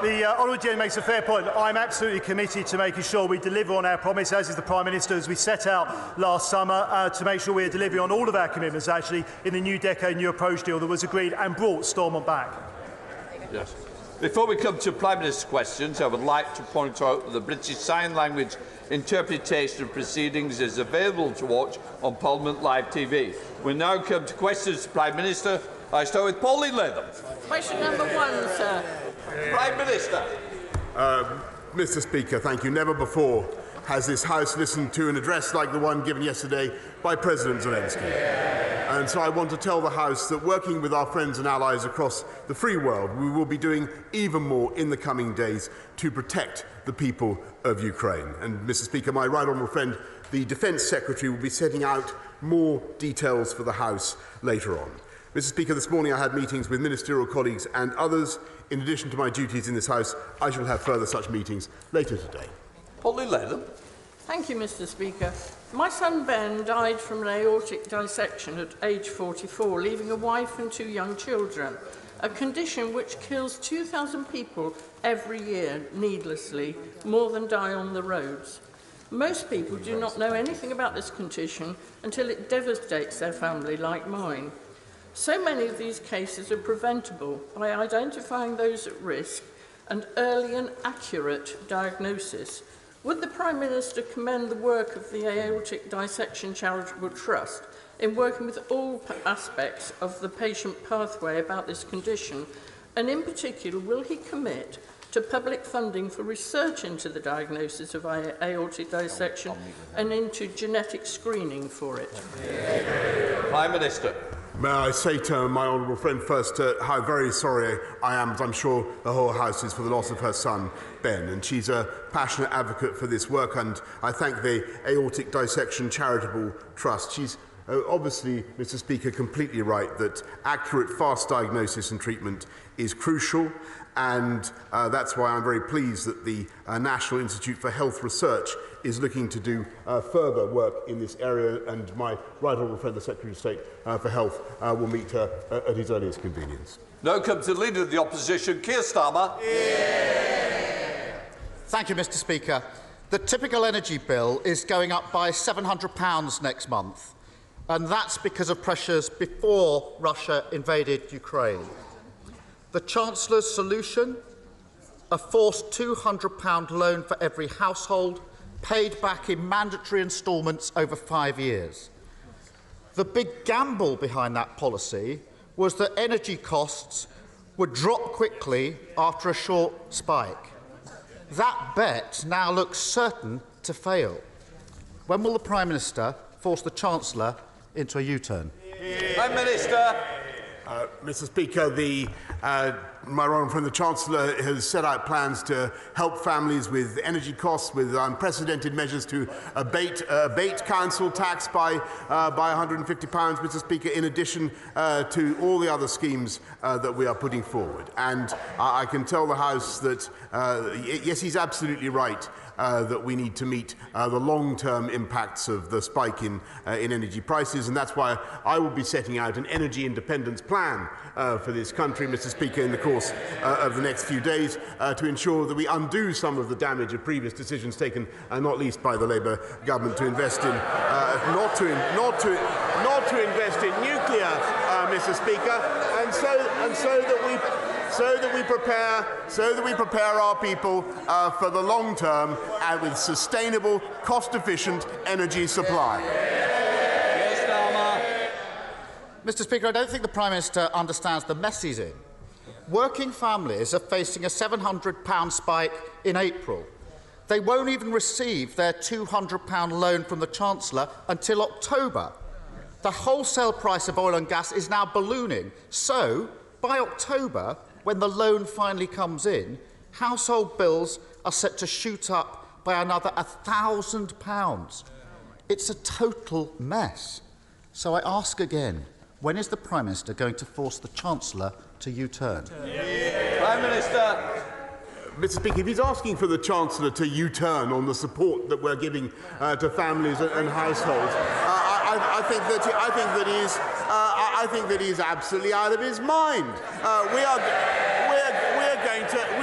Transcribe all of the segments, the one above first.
The honourable gentleman makes a fair point. I'm absolutely committed to making sure we deliver on our promise, as is the Prime Minister, as we set out last summer, to make sure we are delivering on all of our commitments, actually, in the new decade new approach deal that was agreed and brought Stormont back. Yes. Before we come to Prime Minister's questions, I would like to point out that the British Sign Language interpretation of proceedings is available to watch on Parliament Live TV. We now come to questions to the Prime Minister. I start with Pauline Latham. Question number 1, sir. Prime Minister. Mr. Speaker, thank you. Never before has this House listened to an address like the one given yesterday by President Zelensky. And so I want to tell the House that, working with our friends and allies across the free world, we will be doing even more in the coming days to protect the people of Ukraine. And, Mr. Speaker, my right honourable friend, the Defence Secretary, will be setting out more details for the House later on. Mr. Speaker, this morning I had meetings with ministerial colleagues and others. In addition to my duties in this House, I shall have further such meetings later today. Pauline Latham. Thank you, Mr. Speaker. My son Ben died from an aortic dissection at age 44, leaving a wife and 2 young children, a condition which kills 2,000 people every year needlessly, more than die on the roads. Most people do not know anything about this condition until it devastates their family, like mine. So many of these cases are preventable by identifying those at risk and early and accurate diagnosis. Would the Prime Minister commend the work of the Aortic Dissection Charitable Trust in working with all aspects of the patient pathway about this condition? And in particular, will he commit to public funding for research into the diagnosis of aortic dissection and into genetic screening for it? Prime Minister. May I say to my honourable friend first how very sorry I am, as I'm sure the whole House is, for the loss of her son, Ben. And she's a passionate advocate for this work, and I thank the Aortic Dissection Charitable Trust. She's obviously, Mr. Speaker, completely right that accurate, fast diagnosis and treatment is crucial, and that's why I'm very pleased that the National Institute for Health Research is looking to do further work in this area, and my right honourable friend, the Secretary of State for Health, will meet her at his earliest convenience. Now comes the Leader of the Opposition, Keir Starmer. Thank you, Mr. Speaker. The typical energy bill is going up by £700 next month, and that's because of pressures before Russia invaded Ukraine. The Chancellor's solution? A forced £200 loan for every household, paid back in mandatory instalments over 5 years. The big gamble behind that policy was that energy costs would drop quickly after a short spike. That bet now looks certain to fail. When will the Prime Minister force the Chancellor into a U-turn? Prime Minister. Mr. Speaker, my honourable friend, the Chancellor, has set out plans to help families with energy costs, with unprecedented measures to abate council tax by £150, Mr. Speaker, in addition to all the other schemes that we are putting forward. And I can tell the House that, yes, he's absolutely right, that we need to meet the long-term impacts of the spike in energy prices, and that's why I will be setting out an energy independence plan for this country, Mr. Speaker, in the course of the next few days, to ensure that we undo some of the damage of previous decisions taken, not least by the Labour government, to invest in not to invest in nuclear, Mr. Speaker, and so that we prepare our people for the long term and with sustainable, cost-efficient energy supply. Mr. Speaker, I don't think the Prime Minister understands the mess he's in. Working families are facing a £700 spike in April. They won't even receive their £200 loan from the Chancellor until October. The wholesale price of oil and gas is now ballooning. So, by October, when the loan finally comes in, household bills are set to shoot up by another £1,000. It's a total mess. So I ask again, when is the Prime Minister going to force the Chancellor to U-turn? Prime Minister. Mr. Speaker, if he's asking for the Chancellor to U-turn on the support that we're giving to families and households, I think that I think that he's absolutely out of his mind. We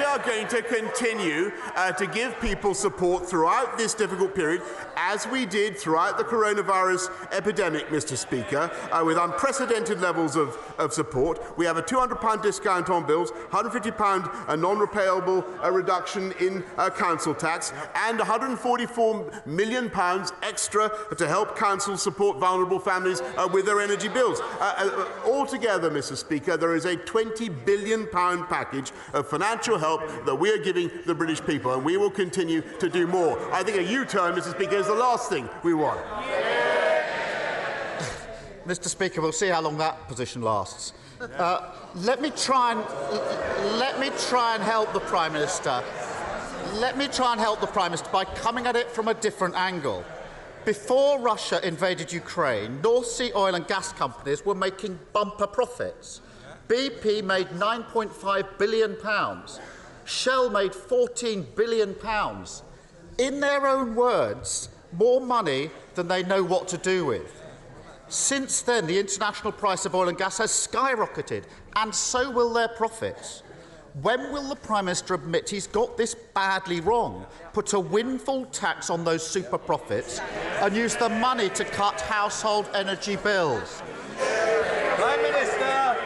are going to continue to give people support throughout this difficult period, as we did throughout the coronavirus epidemic, Mr. Speaker, with unprecedented levels of support. We have a £200 discount on bills, £150 non-repayable reduction in council tax, and £144 million extra to help councils support vulnerable families with their energy bills. Altogether, Mr. Speaker, there is a £20 billion package of financial help that we are giving the British people, and we will continue to do more. I think a U-turn, Mr. Speaker, is the last thing we want. Mr. Speaker, we'll see how long that position lasts. Let me try and help the Prime Minister. Let me try and help the Prime Minister by coming at it from a different angle. Before Russia invaded Ukraine, North Sea oil and gas companies were making bumper profits. BP made £9.5 billion. Shell made £14 billion. In their own words, more money than they know what to do with. Since then, the international price of oil and gas has skyrocketed, and so will their profits. When will the Prime Minister admit he's got this badly wrong, put a windfall tax on those super profits, and use the money to cut household energy bills? Prime Minister!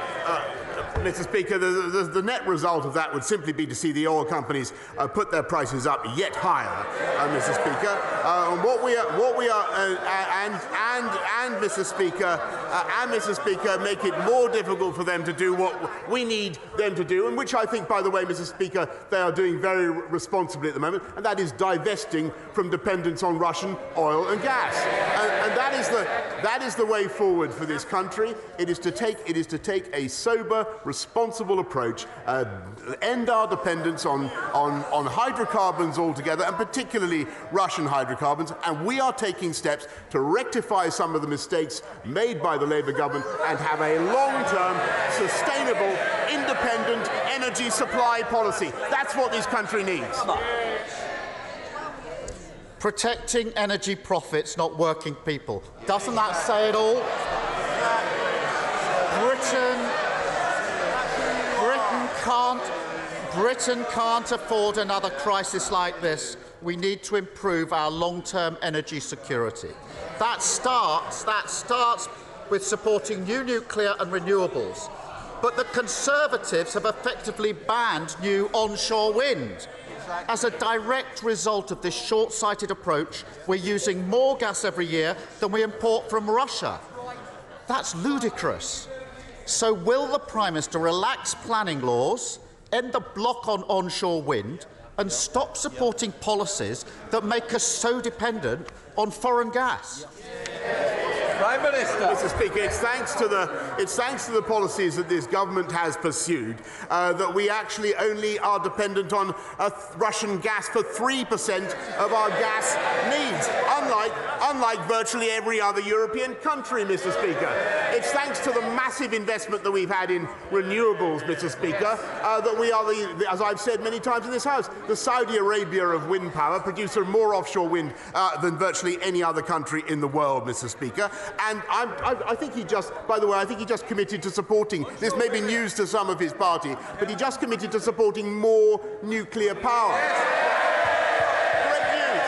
Mr. Speaker, the net result of that would simply be to see the oil companies put their prices up yet higher, Mr. Speaker. Mr. Speaker, make it more difficult for them to do what we need them to do, and which I think, by the way, Mr. Speaker, they are doing very responsibly at the moment, and that is divesting from dependence on Russian oil and gas. And that is the way forward for this country. It is to take a sober, responsible approach, end our dependence on hydrocarbons altogether, and particularly Russian hydrocarbons, and we are taking steps to rectify some of the mistakes made by the Labour government and have a long-term, sustainable, independent energy supply policy. That's what this country needs. Protecting energy profits, not working people. Doesn't that say it all? Britain can't afford another crisis like this. We need to improve our long-term energy security. That starts with supporting new nuclear and renewables. But the Conservatives have effectively banned new onshore wind. As a direct result of this short-sighted approach, we're using more gas every year than we import from Russia. That's ludicrous. So will the Prime Minister relax planning laws, end the block on onshore wind, and stop supporting policies that make us so dependent on foreign gas? Prime Minister. Mr. Speaker, it's thanks to the policies that this government has pursued that we actually only are dependent on Russian gas for 3% of our gas needs, unlike virtually every other European country, Mr. Speaker. It's thanks to the massive investment that we've had in renewables, Mr. Speaker, that we are, as I've said many times in this House, the Saudi Arabia of wind power, producer of more offshore wind than virtually any other country in the world, Mr. Speaker. And I think he just, by the way, I think he just committed to supporting, this may be news to some of his party, but he just committed to supporting more nuclear power. Great news.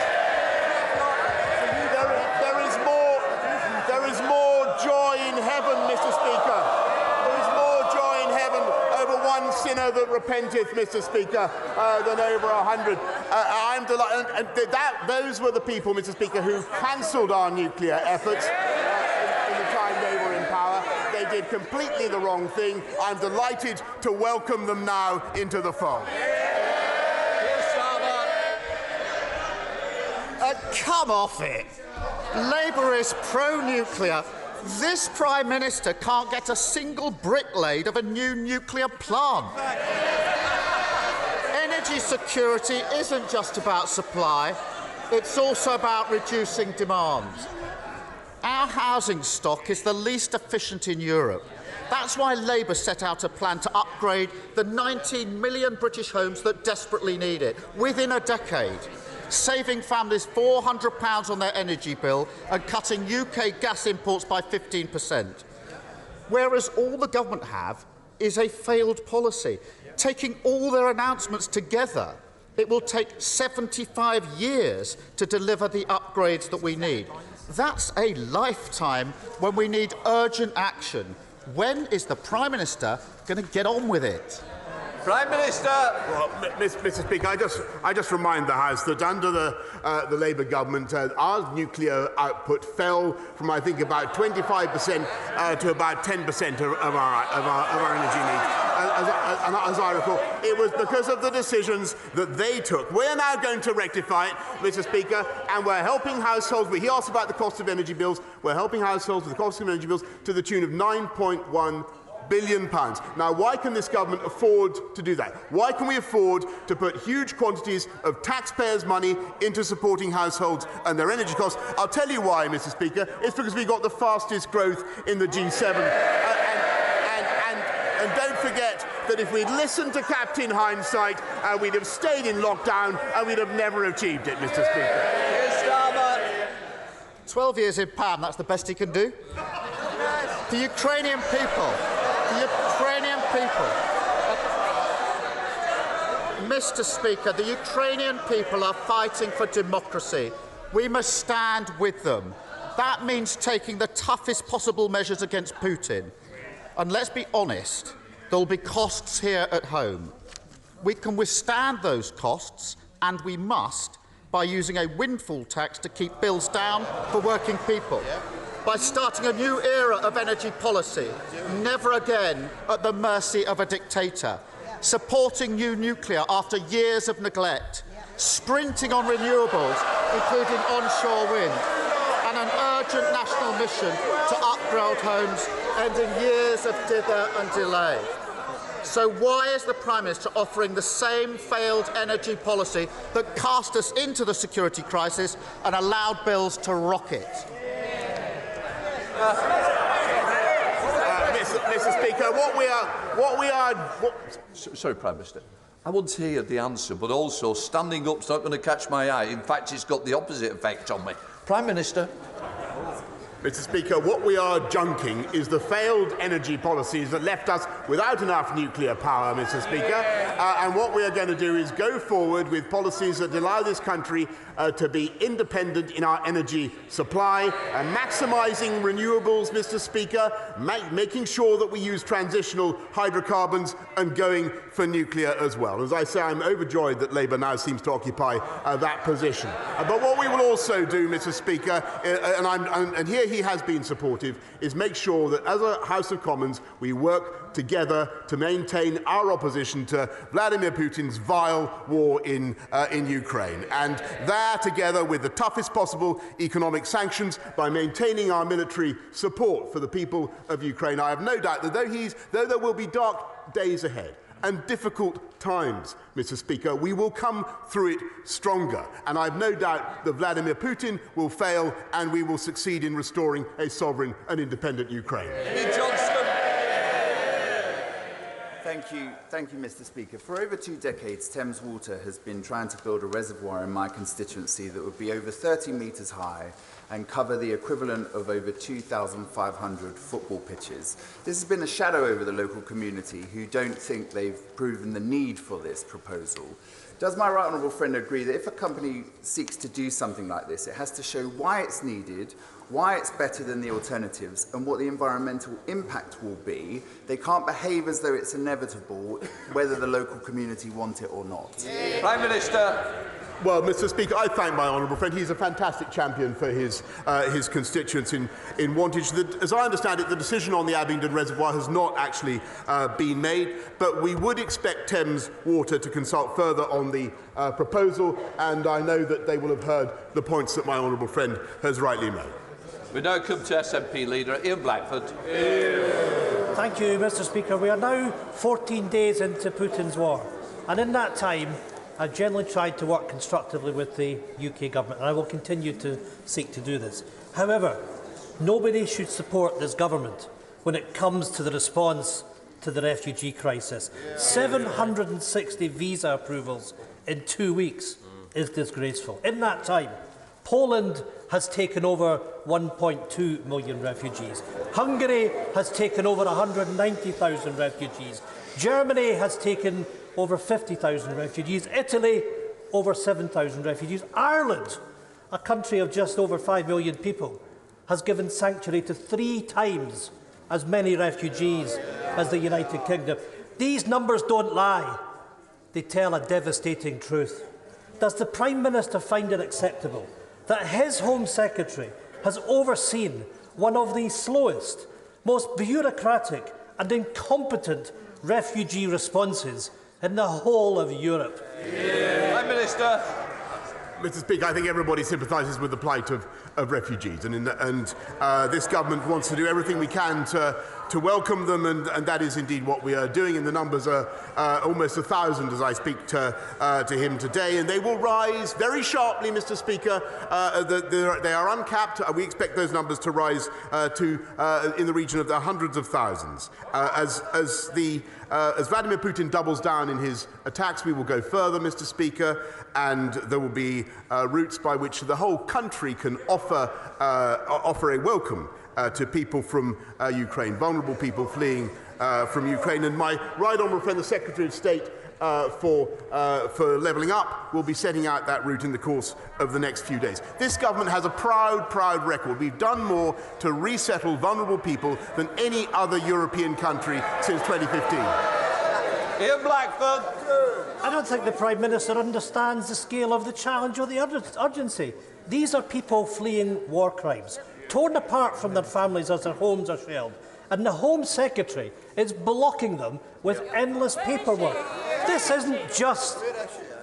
There is more joy in heaven, Mr. Speaker. There is more joy in heaven over one sinner that repenteth, Mr. Speaker, than over 100. I'm delighted. And those were the people, Mr. Speaker, who cancelled our nuclear efforts. They did completely the wrong thing. I'm delighted to welcome them now into the fold. Come off it. Labour is pro-nuclear. This Prime Minister can't get a single brick laid of a new nuclear plant. Energy security isn't just about supply. It's also about reducing demand. Our housing stock is the least efficient in Europe. That's why Labour set out a plan to upgrade the 19 million British homes that desperately need it within a decade, saving families £400 on their energy bill and cutting UK gas imports by 15%. whereas all the government have is a failed policy. Taking all their announcements together, it will take 75 years to deliver the upgrades that we need. That's a lifetime when we need urgent action. When is the Prime Minister going to get on with it? Prime Minister. Well, Mr. Speaker, I just remind the House that under the Labour government, our nuclear output fell from, I think, about 25% to about 10% of our energy needs. As I recall, it was because of the decisions that they took. We're now going to rectify it, Mr. Speaker, and we're helping households. He asked about the cost of energy bills. We're helping households with the cost of energy bills to the tune of £9.1 billion. Now, why can this government afford to do that? Why can we afford to put huge quantities of taxpayers' money into supporting households and their energy costs? I'll tell you why, Mr. Speaker. It's because we got the fastest growth in the G7. And don't forget that if we'd listened to Captain Hindsight, we'd have stayed in lockdown and we'd have never achieved it, Mr. Speaker. 12 years in power, that's the best he can do? The Ukrainian people, Mr. Speaker, the Ukrainian people are fighting for democracy. We must stand with them. That means taking the toughest possible measures against Putin. And let's be honest, there will be costs here at home. We can withstand those costs, and we must, by using a windfall tax to keep bills down for working people. By starting a new era of energy policy, never again at the mercy of a dictator, supporting new nuclear after years of neglect, sprinting on renewables, including onshore wind, and an urgent national mission to upgrade homes, ending years of dither and delay. So why is the Prime Minister offering the same failed energy policy that cast us into the security crisis and allowed bills to rocket? Mr. Speaker, Sorry, Prime Minister. I want to hear the answer, but also standing up's not going to catch my eye. In fact, it's got the opposite effect on me. Prime Minister. Mr. Speaker, what we are junking is the failed energy policies that left us without enough nuclear power, Mr. Speaker. And what we are going to do is go forward with policies that allow this country to be independent in our energy supply, maximising renewables, Mr. Speaker, making sure that we use transitional hydrocarbons and going for nuclear as well. As I say, I'm overjoyed that Labour now seems to occupy that position. But what we will also do, Mr. Speaker, and here he has been supportive, is make sure that as a House of Commons we work together to maintain our opposition to Vladimir Putin's vile war in Ukraine. And that, together with the toughest possible economic sanctions, by maintaining our military support for the people of Ukraine, I have no doubt that though there will be dark days ahead and difficult times, Mr. Speaker, we will come through it stronger. And I have no doubt that Vladimir Putin will fail and we will succeed in restoring a sovereign and independent Ukraine. Thank you, Mr. Speaker. For over 2 decades, Thames Water has been trying to build a reservoir in my constituency that would be over 30 metres high and cover the equivalent of over 2,500 football pitches. This has been a shadow over the local community, who don't think they've proven the need for this proposal. Does my right honourable friend agree that if a company seeks to do something like this, it has to show why it's needed, why it's better than the alternatives, and what the environmental impact will be? They can't behave as though it's inevitable, whether the local community want it or not. Prime Minister. Well, Mr. Speaker, I thank my honourable friend. He's a fantastic champion for his constituents in Wantage. As I understand it, the decision on the Abingdon Reservoir has not actually been made, but we would expect Thames Water to consult further on the proposal, and I know that they will have heard the points that my honourable friend has rightly made. We now come to SNP leader Ian Blackford. Thank you, Mr. Speaker. We are now 14 days into Putin's war, and in that time I've generally tried to work constructively with the UK government, and I will continue to seek to do this. However, nobody should support this government when it comes to the response to the refugee crisis. 760 visa approvals in 2 weeks is disgraceful. In that time, Poland has taken over 1.2 million refugees. Hungary has taken over 190,000 refugees. Germany has taken over 50,000 refugees. Italy, over 7,000 refugees. Ireland, a country of just over 5 million people, has given sanctuary to 3 times as many refugees as the United Kingdom. These numbers don't lie. They tell a devastating truth. Does the Prime Minister find it acceptable that his Home Secretary has overseen one of the slowest, most bureaucratic and incompetent refugee responses in the whole of Europe? Prime Minister. Mr. Speaker, I think everybody sympathises with the plight of refugees, and this government wants to do everything we can to welcome them, and that is indeed what we are doing. And the numbers are almost 1,000 as I speak to him today, and they will rise very sharply, Mr. Speaker. They are uncapped. We expect those numbers to rise to in the region of the hundreds of thousands. As Vladimir Putin doubles down in his attacks, we will go further, Mr. Speaker, and there will be routes by which the whole country can offer a welcome to people from Ukraine, vulnerable people fleeing from Ukraine. And my right honourable friend, the Secretary of State for Levelling Up, will be setting out that route in the course of the next few days. This government has a proud record. We've done more to resettle vulnerable people than any other European country since 2015. Ian Blackford. I don't think the Prime Minister understands the scale of the challenge or the urgency. These are people fleeing war crimes, torn apart from their families as their homes are shelled, and the Home Secretary is blocking them with endless paperwork. This isn't just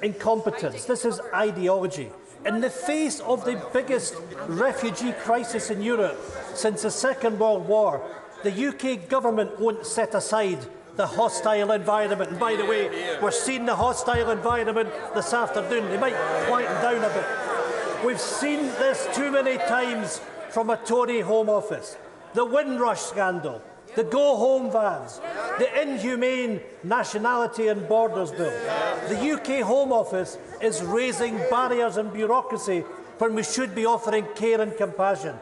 incompetence, this is ideology. In the face of the biggest refugee crisis in Europe since the Second World War, the UK government won't set aside the hostile environment. And by the way, we're seeing the hostile environment this afternoon. They might quieten down a bit. We've seen this too many times from a Tory Home Office. The Windrush scandal, the go-home vans, the inhumane Nationality and Borders Bill. The UK Home Office is raising barriers and bureaucracy when we should be offering care and compassion.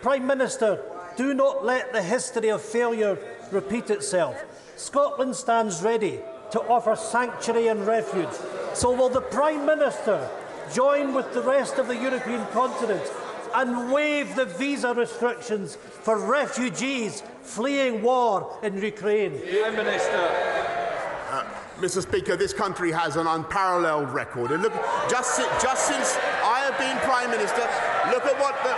Prime Minister, do not let the history of failure repeat itself. Scotland stands ready to offer sanctuary and refuge. So will the Prime Minister join with the rest of the European continent and waive the visa restrictions for refugees fleeing war in Ukraine? Prime Minister. Mr. Speaker, this country has an unparalleled record. And look, just since I have been Prime Minister, look at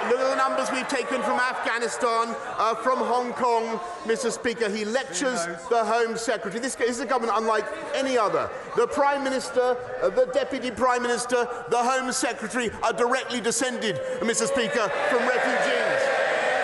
the numbers we've taken from Afghanistan, from Hong Kong. Mr. Speaker, he lectures the Home Secretary. This is a government unlike any other. The Prime Minister, the Deputy Prime Minister, the Home Secretary are directly descended, Mr. Speaker, from refugees.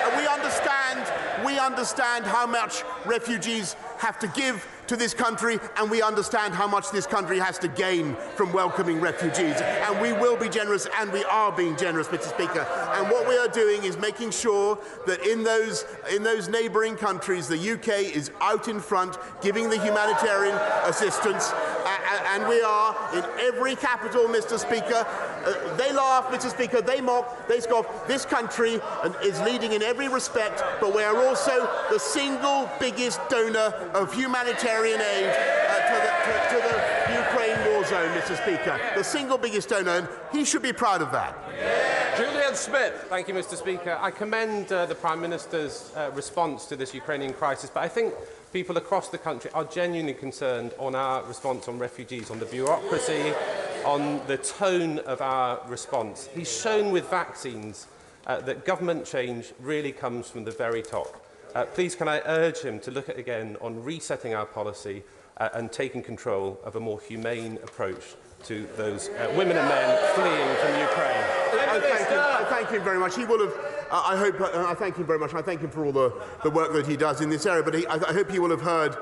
And we understand how much refugees have to give to this country, and we understand how much this country has to gain from welcoming refugees. And we will be generous, and we are being generous, Mr. Speaker. And what we are doing is making sure that in those neighbouring countries, the UK is out in front, giving the humanitarian assistance. And we are in every capital, Mr. Speaker. They laugh, Mr. Speaker, they mock, they scoff. This country is leading in every respect, but we are also the single biggest donor of humanitarian aid to the Ukraine war zone, Mr. Speaker. The single biggest donor, and he should be proud of that. Julian Smith. Thank you, Mr. Speaker. I commend the Prime Minister's response to this Ukrainian crisis, but I think people across the country are genuinely concerned on our response on refugees, on the bureaucracy, on the tone of our response. He's shown with vaccines that government change really comes from the very top. Please can I urge him to look at again on resetting our policy and taking control of a more humane approach to those women and men fleeing from Ukraine. I thank him very much. He will have. I thank him very much. I thank him for all the work that he does in this area. But I hope he will have heard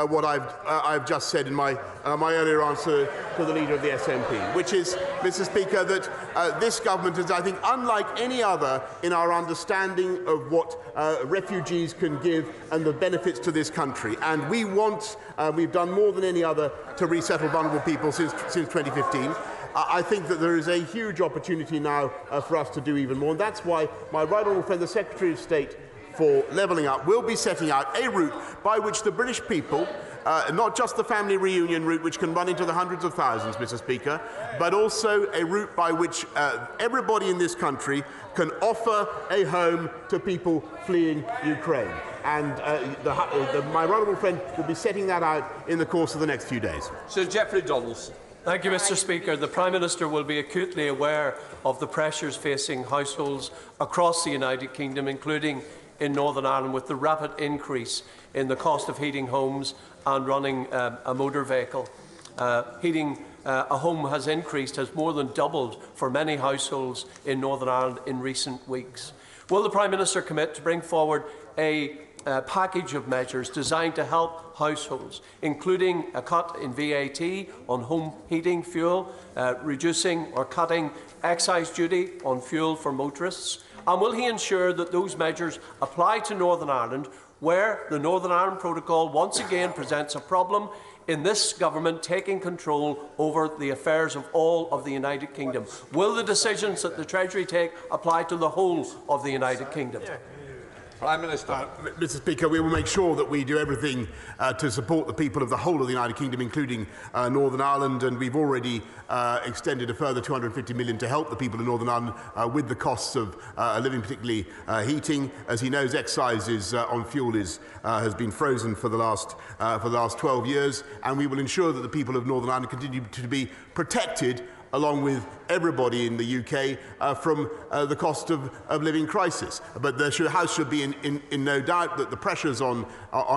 what I've just said in my earlier answer to the leader of the SNP, which is, Mr. Speaker, that this government is, I think, unlike any other in our understanding of what refugees can give and the benefits to this country. And we've done more than any other to resettle vulnerable people since 2015. I think that there is a huge opportunity now for us to do even more. And that's why my right honourable friend, the Secretary of State for Levelling Up, will be setting out a route by which the British people, not just the family reunion route, which can run into the hundreds of thousands, Mr. Speaker, but also a route by which everybody in this country can offer a home to people fleeing Ukraine. And my right honourable friend will be setting that out in the course of the next few days. Sir Geoffrey Donaldson. Thank you, Mr. Speaker. The Prime Minister will be acutely aware of the pressures facing households across the United Kingdom, including in Northern Ireland, with the rapid increase in the cost of heating homes and running a motor vehicle. Heating a home has more than doubled for many households in Northern Ireland in recent weeks. Will the Prime Minister commit to bring forward a package of measures designed to help households, including a cut in VAT on home heating fuel, reducing or cutting excise duty on fuel for motorists? And will he ensure that those measures apply to Northern Ireland, where the Northern Ireland Protocol once again presents a problem in this government taking control over the affairs of all of the United Kingdom? Will the decisions that the Treasury take apply to the whole of the United Kingdom? Prime Minister. Mr. Speaker, we will make sure that we do everything to support the people of the whole of the United Kingdom, including Northern Ireland, and we've already extended a further $250 million to help the people of Northern Ireland with the costs of living, particularly heating. As he knows, excise on fuel has been frozen for the last 12 years, and we will ensure that the people of Northern Ireland continue to be protected, along with everybody in the UK, from the cost of living crisis. But the House should be in no doubt that the pressures on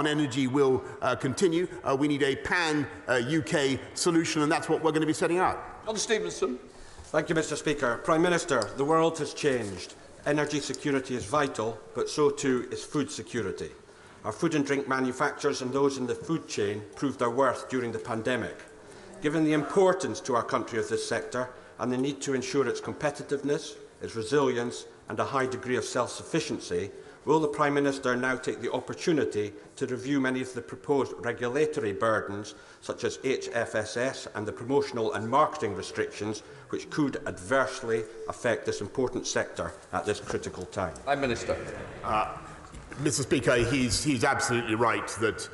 energy will continue. We need a pan-UK solution, and that's what we're going to be setting out. John Stevenson. Thank you, Mr. Speaker. Prime Minister, the world has changed. Energy security is vital, but so too is food security. Our food and drink manufacturers and those in the food chain proved their worth during the pandemic. Given the importance to our country of this sector and the need to ensure its competitiveness, its resilience and a high degree of self-sufficiency, will the Prime Minister now take the opportunity to review many of the proposed regulatory burdens, such as HFSS and the promotional and marketing restrictions, which could adversely affect this important sector at this critical time? Prime Minister. Mr. Speaker, he's absolutely right that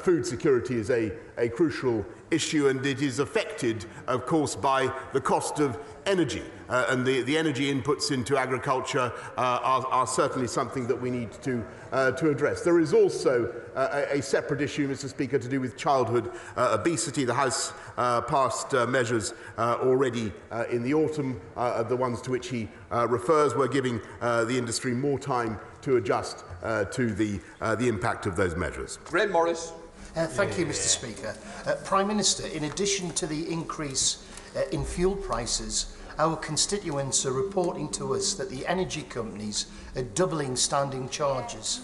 food security is a crucial issue, and it is affected, of course, by the cost of energy. And the energy inputs into agriculture are certainly something that we need to address. There is also a separate issue, Mr. Speaker, to do with childhood obesity. The House passed measures already in the autumn, the ones to which he refers. We're giving the industry more time to adjust to the impact of those measures. Graham Morris. Thank you, Mr. Speaker. Prime Minister, in addition to the increase in fuel prices, our constituents are reporting to us that the energy companies are doubling standing charges.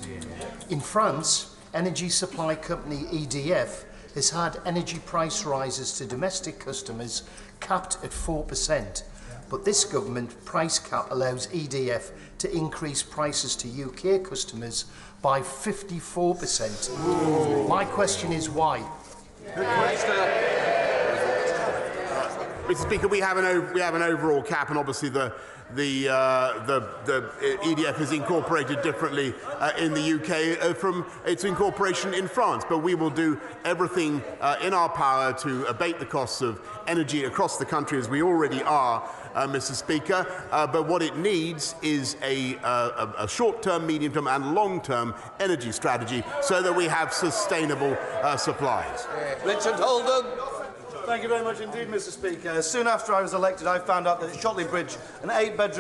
In France, energy supply company EDF has had energy price rises to domestic customers capped at 4%. But this government price cap allows EDF to increase prices to UK customers by 54%. Ooh. My question is why? Mr. Speaker, we have an overall cap, and obviously the EDF is incorporated differently in the UK from its incorporation in France. But we will do everything in our power to abate the costs of energy across the country, as we already are, Mr. Speaker. But what it needs is a short-term, medium-term and long-term energy strategy so that we have sustainable supplies. Richard Holden. Thank you very much indeed, Mr. Speaker. Soon after I was elected, I found out that at Shotley Bridge, an 8-bed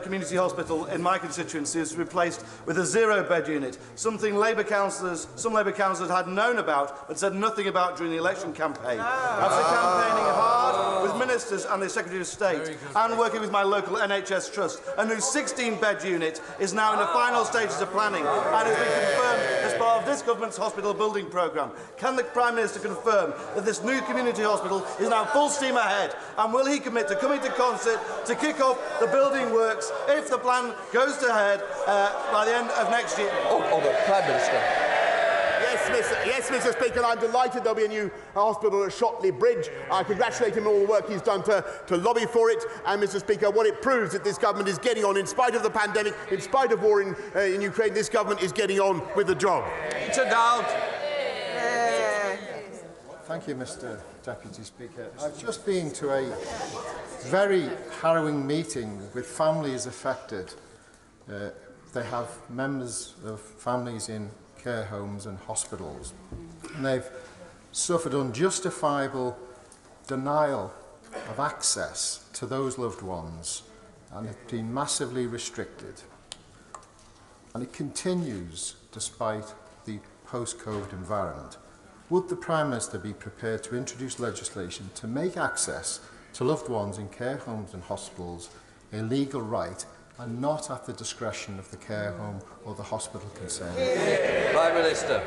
community hospital in my constituency is replaced with a 0-bed unit, something some Labour councillors had known about but said nothing about during the election campaign. After campaigning hard with ministers and the Secretary of State and working with my local NHS trust, a new 16-bed unit is now in the final stages of planning and has been confirmed as part of this government's hospital building programme. Can the Prime Minister confirm that this new community hospital is now full steam ahead, and will he commit to coming to concert to kick off the building works if the plan goes ahead by the end of next year? The Prime Minister. Yes, Yes, Mr. Speaker, I'm delighted there'll be a new hospital at Shotley Bridge. I congratulate him on all the work he's done to lobby for it. And, Mr. Speaker, what it proves that this government is getting on, in spite of the pandemic, in spite of war in Ukraine, this government is getting on with the job. Thank you, Mr. Deputy Speaker. I've just been to a very harrowing meeting with families affected. They have members of families in care homes and hospitals, and they've suffered unjustifiable denial of access to those loved ones, and have been massively restricted. And it continues despite the post-COVID environment. Would the Prime Minister be prepared to introduce legislation to make access to loved ones in care homes and hospitals a legal right and not at the discretion of the care home or the hospital concerned? Prime Minister.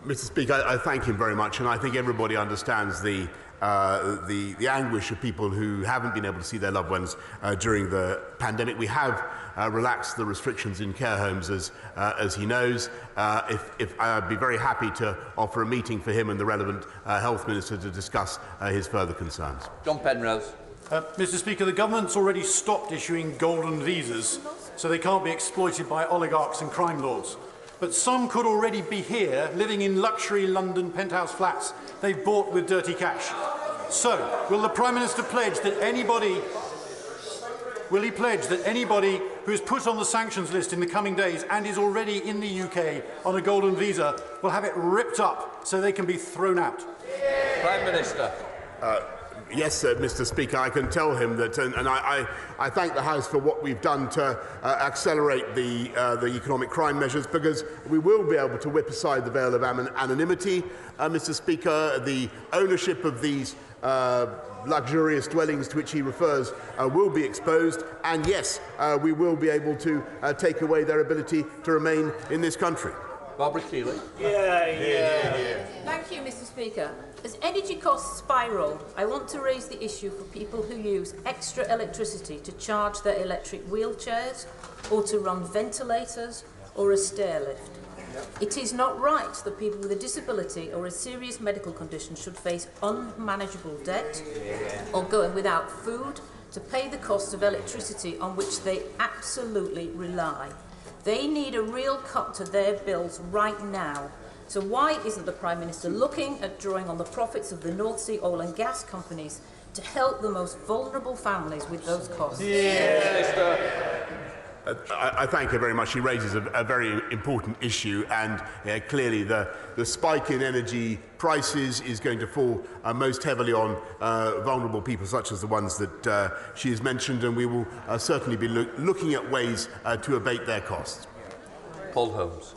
Mr. Speaker, I thank him very much, and I think everybody understands the anguish of people who haven't been able to see their loved ones during the pandemic. We have relaxed the restrictions in care homes, as he knows. I'd be very happy to offer a meeting for him and the relevant health minister to discuss his further concerns. John Penrose. Mr. Speaker, the government's already stopped issuing golden visas, so they can't be exploited by oligarchs and crime lords. But some could already be here, living in luxury London penthouse flats they've bought with dirty cash. So, will the Prime Minister pledge that anybody who is put on the sanctions list in the coming days and is already in the UK on a golden visa will have it ripped up so they can be thrown out? Prime Minister. Yes, Mr. Speaker, I can tell him that, and I thank the House for what we've done to accelerate the economic crime measures, because we will be able to whip aside the veil of anonymity. Mr. Speaker, the ownership of these luxurious dwellings to which he refers will be exposed, and yes, we will be able to take away their ability to remain in this country. Barbara Keeley. Thank you, Mr. Speaker. As energy costs spiral, I want to raise the issue for people who use extra electricity to charge their electric wheelchairs, or to run ventilators, or a stair lift. It is not right that people with a disability or a serious medical condition should face unmanageable debt, or going without food to pay the cost of electricity on which they absolutely rely. They need a real cut to their bills right now. So why isn't the Prime Minister looking at drawing on the profits of the North Sea oil and gas companies to help the most vulnerable families with those costs? I thank her very much. She raises a very important issue, and clearly the spike in energy prices is going to fall most heavily on vulnerable people such as the ones that she has mentioned, and we will certainly be looking at ways to abate their costs. Paul Holmes.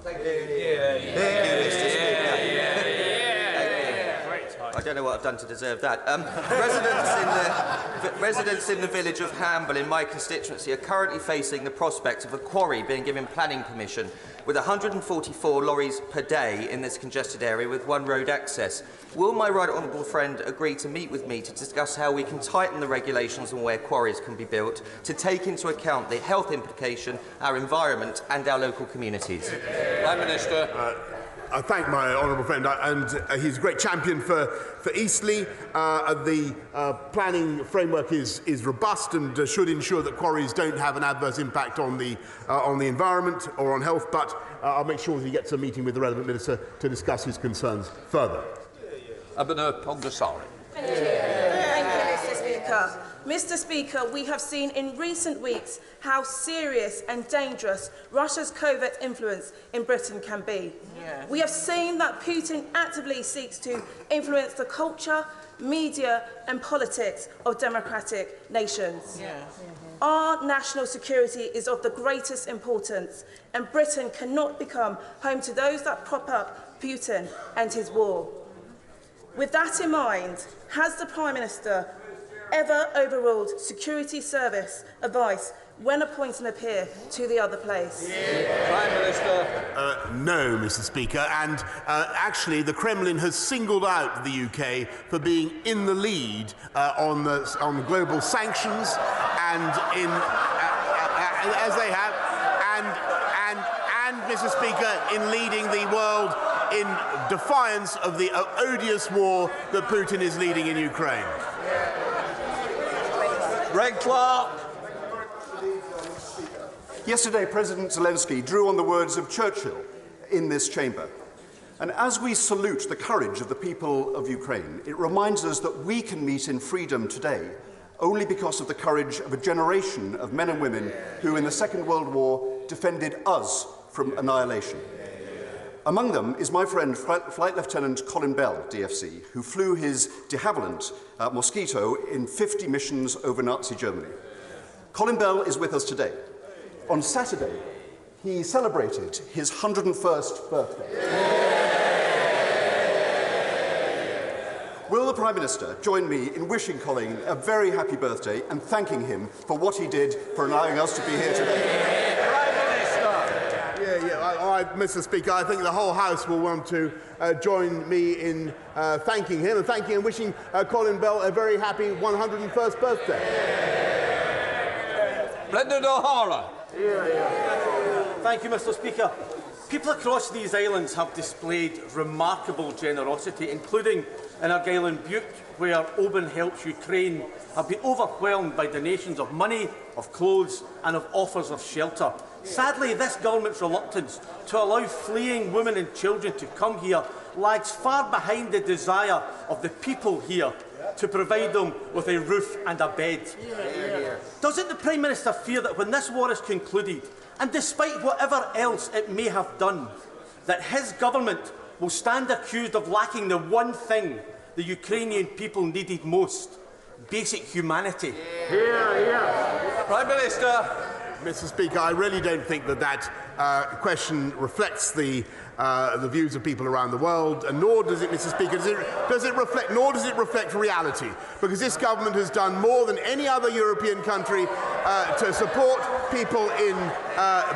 I don't know what I've done to deserve that. Residents in the village of Hamble in my constituency are currently facing the prospect of a quarry being given planning permission with 144 lorries per day in this congested area with one road access. Will my right honourable friend agree to meet with me to discuss how we can tighten the regulations on where quarries can be built to take into account the health implication, our environment and our local communities? Prime Minister. I thank my honourable friend, and he's a great champion for Eastleigh. The planning framework is robust and should ensure that quarries don't have an adverse impact on the environment or on health, but I'll make sure that he gets a meeting with the relevant minister to discuss his concerns further. Abhinav Pongasari. Thank you, Mr. Speaker. Mr. Speaker, we have seen in recent weeks how serious and dangerous Russia's covert influence in Britain can be. We have seen that Putin actively seeks to influence the culture, media and politics of democratic nations. Our national security is of the greatest importance, and Britain cannot become home to those that prop up Putin and his war. With that in mind, has the Prime Minister ever overruled security service advice when appointing a peer to the other place? Prime Minister. No, Mr. Speaker, and actually the Kremlin has singled out the UK for being in the lead on global sanctions, and as they have, and Mr. Speaker, in leading the world in defiance of the odious war that Putin is leading in Ukraine. Greg Clark. Yesterday, President Zelensky drew on the words of Churchill in this chamber. And as we salute the courage of the people of Ukraine, it reminds us that we can meet in freedom today only because of the courage of a generation of men and women who, in the Second World War, defended us from annihilation. Among them is my friend, Flight Lieutenant Colin Bell, DFC, who flew his de Havilland Mosquito in 50 missions over Nazi Germany. Colin Bell is with us today. On Saturday, he celebrated his 101st birthday. Will the Prime Minister join me in wishing Colin a very happy birthday and thanking him for what he did for allowing us to be here today? Mr. Speaker, I think the whole House will want to join me in thanking him and wishing Colin Bell a very happy 101st birthday. Brendan O'Hara. Thank you, Mr. Speaker. People across these islands have displayed remarkable generosity, including in Argyll and Bute, where Oban Helps Ukraine have been overwhelmed by donations of money, of clothes and of offers of shelter. Sadly, this government's reluctance to allow fleeing women and children to come here lags far behind the desire of the people here to provide them with a roof and a bed. Doesn't the Prime Minister fear that when this war is concluded, and despite whatever else it may have done, that his government will stand accused of lacking the one thing the Ukrainian people needed most: basic humanity? Prime Minister. Mr. Speaker, I really don't think that question reflects the views of people around the world, and nor does it, Mr. Speaker, does it reflect reality, because this government has done more than any other European country to support people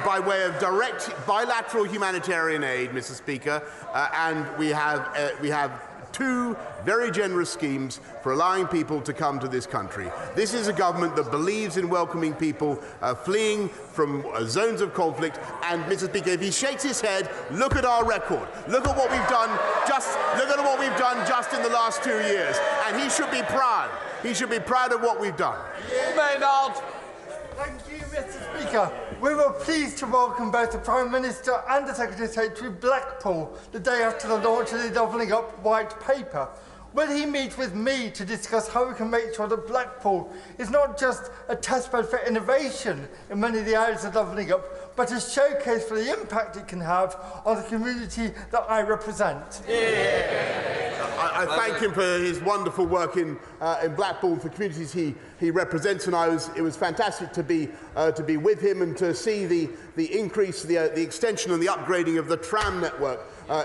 by way of direct bilateral humanitarian aid, Mr. Speaker, and we have two very generous schemes for allowing people to come to this country. This is a government that believes in welcoming people fleeing from zones of conflict. And, Mr. Speaker, if he shakes his head, look at our record. Look at what we've done. Just in the last 2 years, and he should be proud. He should be proud of what we've done. Maynard. Thank you, Mr. Speaker. We were pleased to welcome both the Prime Minister and the Secretary of State to Blackpool the day after the launch of the Doubling Up White Paper. Will he meet with me to discuss how we can make sure that Blackpool is not just a testbed for innovation in many of the areas of Doubling Up, but a showcase for the impact it can have on the community that I represent? I thank him for his wonderful work in Blackpool for communities he represents, and it was fantastic to be with him and to see the increase, the extension and the upgrading of the tram network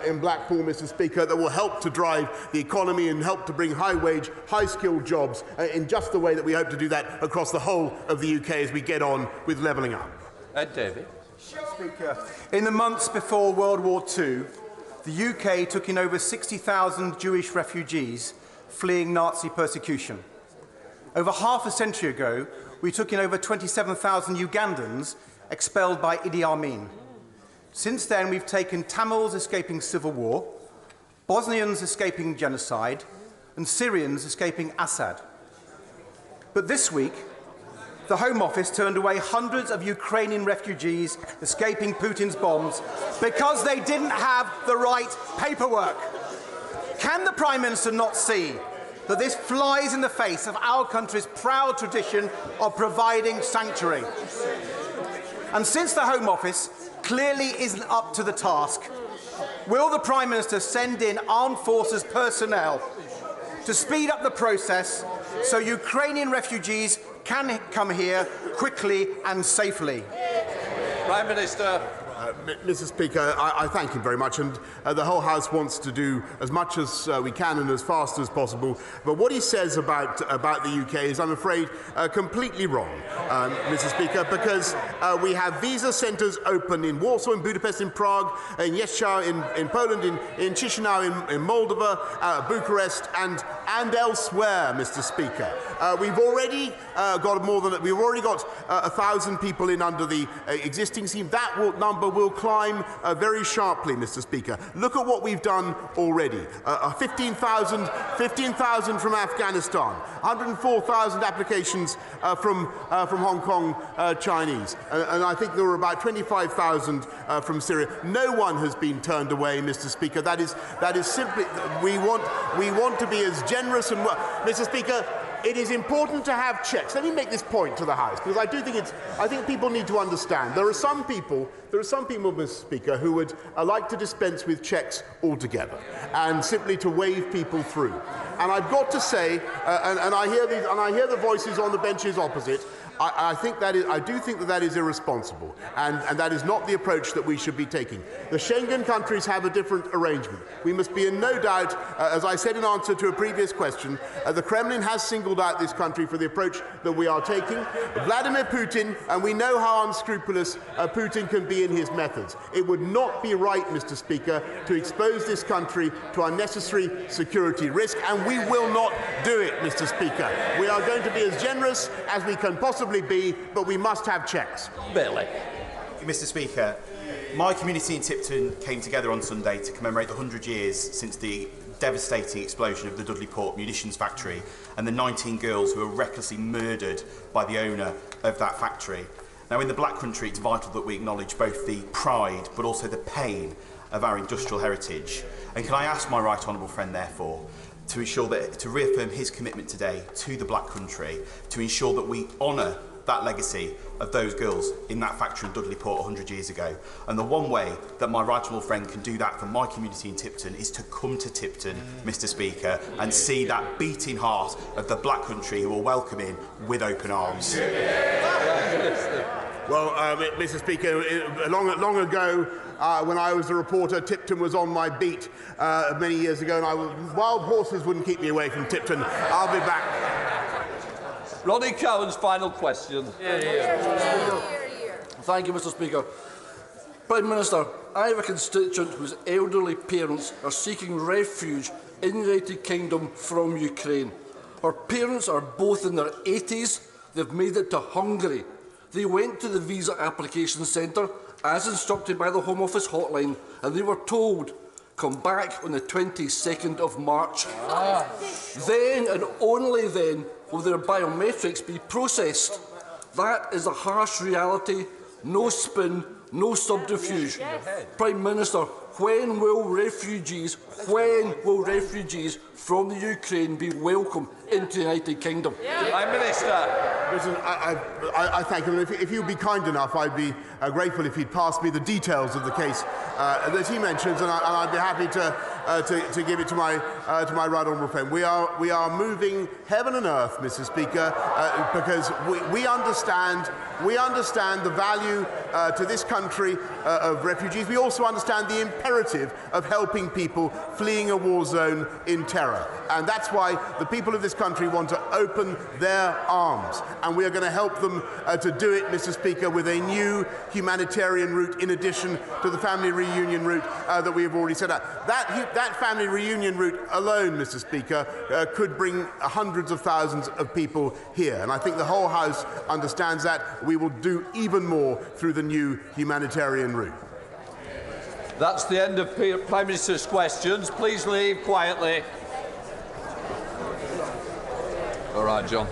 in Blackpool, Mr. Speaker, that will help to drive the economy and help to bring high-wage, high-skilled jobs in just the way that we hope to do that across the whole of the UK as we get on with levelling up. Ed Davey. Speaker, in the months before World War II, the UK took in over 60,000 Jewish refugees fleeing Nazi persecution. Over half a century ago, we took in over 27,000 Ugandans expelled by Idi Amin. Since then, we've taken Tamils escaping civil war, Bosnians escaping genocide, and Syrians escaping Assad. But this week, the Home Office turned away hundreds of Ukrainian refugees escaping Putin's bombs because they didn't have the right paperwork. Can the Prime Minister not see that this flies in the face of our country's proud tradition of providing sanctuary? And since the Home Office clearly isn't up to the task, will the Prime Minister send in armed forces personnel to speed up the process so Ukrainian refugees can come here quickly and safely? Prime Minister. Mr. Speaker, I thank him very much, and the whole House wants to do as much as we can and as fast as possible. But what he says about the UK is, I'm afraid, completely wrong, Mr. Speaker, because we have visa centres open in Warsaw, in Budapest, in Prague, in Jeszczał, in Poland, in Chisinau, in Moldova, Bucharest, and elsewhere, Mr. Speaker. We've already got 1,000 people in under the existing scheme. That number number will climb very sharply, Mr. Speaker. Look at what we've done already. 15,000 from Afghanistan, 104,000 applications from Hong Kong Chinese, and I think there were about 25,000 from Syria. No one has been turned away, Mr. Speaker. That is simply, we want to be as generous and, Mr. Speaker, it is important to have checks. Let me make this point to the House, because I think people need to understand. There are some people, Mr. Speaker, who would like to dispense with checks altogether and simply to wave people through. And I've got to say, and I hear the voices on the benches opposite. I do think that is irresponsible, and that is not the approach that we should be taking. The Schengen countries have a different arrangement. We must be in no doubt, as I said in answer to a previous question, the Kremlin has singled out this country for the approach that we are taking. Vladimir Putin, and we know how unscrupulous Putin can be in his methods. It would not be right, Mr. Speaker, to expose this country to unnecessary security risk, and we will not do it, Mr. Speaker. We are going to be as generous as we can possibly be, but we must have checks. Billy. Mr. Speaker, my community in Tipton came together on Sunday to commemorate the 100 years since the devastating explosion of the Dudley Port munitions factory and the 19 girls who were recklessly murdered by the owner of that factory. Now, in the Black Country, it's vital that we acknowledge both the pride but also the pain of our industrial heritage. And can I ask my right honourable friend, therefore, to ensure that, to reaffirm his commitment today to the Black Country, to ensure that we honour that legacy of those girls in that factory in Dudley Port 100 years ago. And the one way that my right honourable friend can do that for my community in Tipton is to come to Tipton, Mr. Speaker, and see that beating heart of the Black Country who will welcome him with open arms. Well, Mr. Speaker, long ago, when I was a reporter, Tipton was on my beat many years ago, and wild horses wouldn't keep me away from Tipton. I'll be back. Ronnie Cowan's final question. Thank you, Mr. Speaker. Prime Minister, I have a constituent whose elderly parents are seeking refuge in the United Kingdom from Ukraine. Her parents are both in their 80s. They've made it to Hungary. They went to the visa application centre, as instructed by the Home Office hotline, and they were told, come back on the 22nd of March. Then, and only then, will their biometrics be processed. That is a harsh reality, no spin, no subterfuge. Prime Minister, when will refugees from the Ukraine be welcome into the United Kingdom? Prime Minister. Listen, I thank him. If you'd be kind enough, I'd be grateful if he'd pass me the details of the case that he mentions, and I'd be happy to give it to my right honourable friend. We are moving heaven and earth, Mr. Speaker, because we understand the value to this country of refugees. We also understand the imperative of helping people fleeing a war zone in terror, and that's why the people of this country want to open their arms, and we are going to help them to do it, Mr. Speaker, with a new humanitarian route in addition to the family reunion route that we have already set out. That family reunion route alone, Mr. Speaker, could bring hundreds of thousands of people here, and I think the whole House understands that. We will do even more through the new humanitarian route. That's the end of Prime Minister's questions. Please leave quietly. All right, John.